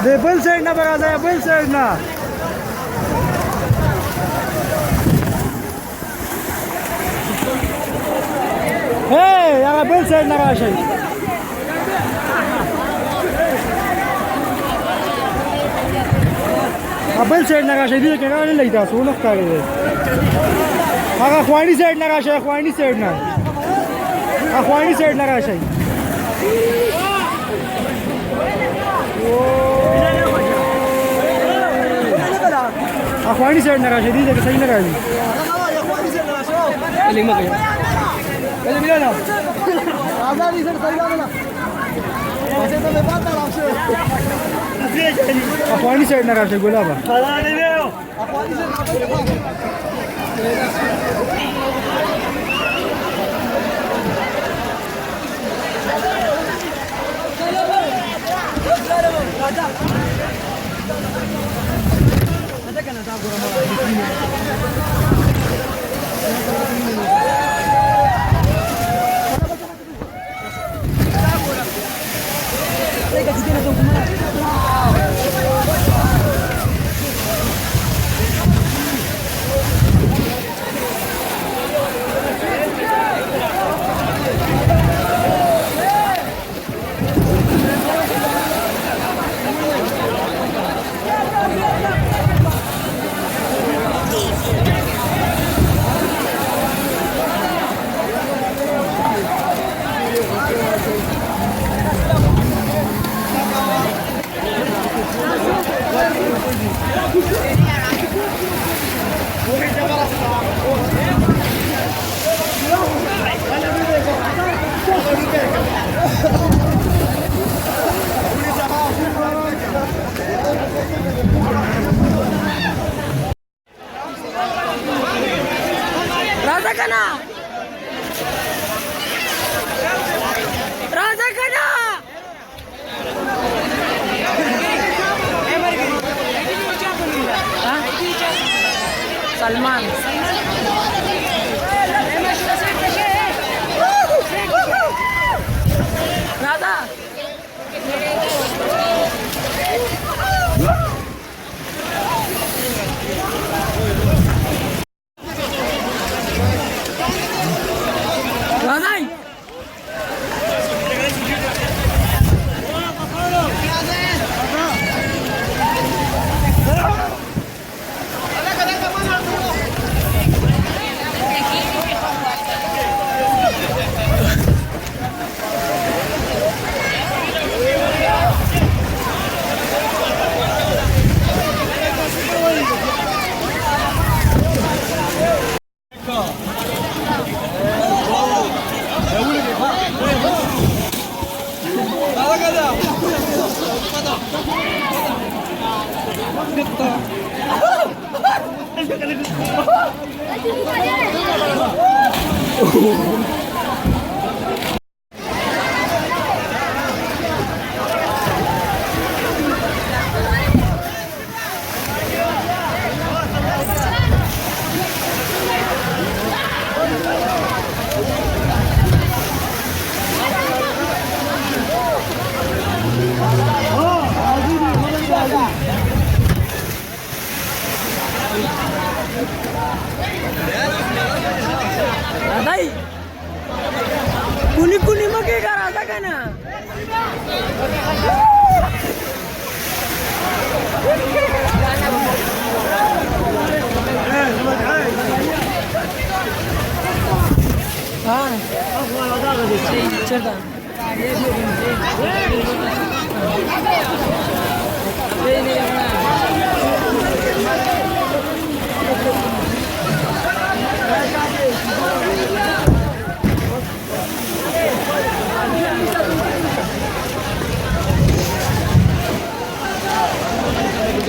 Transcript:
बैल साईड ना बघा जाय बैल साईड ना हे याला बैल साईड ना राशाई बैल साईड ना राशाई दिले केना नाही लईता सोनक काय हा ख्वाणी साईड ना राशाई ख्वाणी साईड ना ख्वाणी साईड ना राशाई ख्वाणी साईड ना राशाई दिले के सही ना राशाई पहले मिला ना आजादी से सही ना ऐसे तो मैं बात कर अफवानी साइड ना राशे गुलाबा खड़ा नहीं बे अफवानी साइड राजा आता करना था राजा कना राजा कना सलमान राजा कुणी कुणी मग काय राजा का ना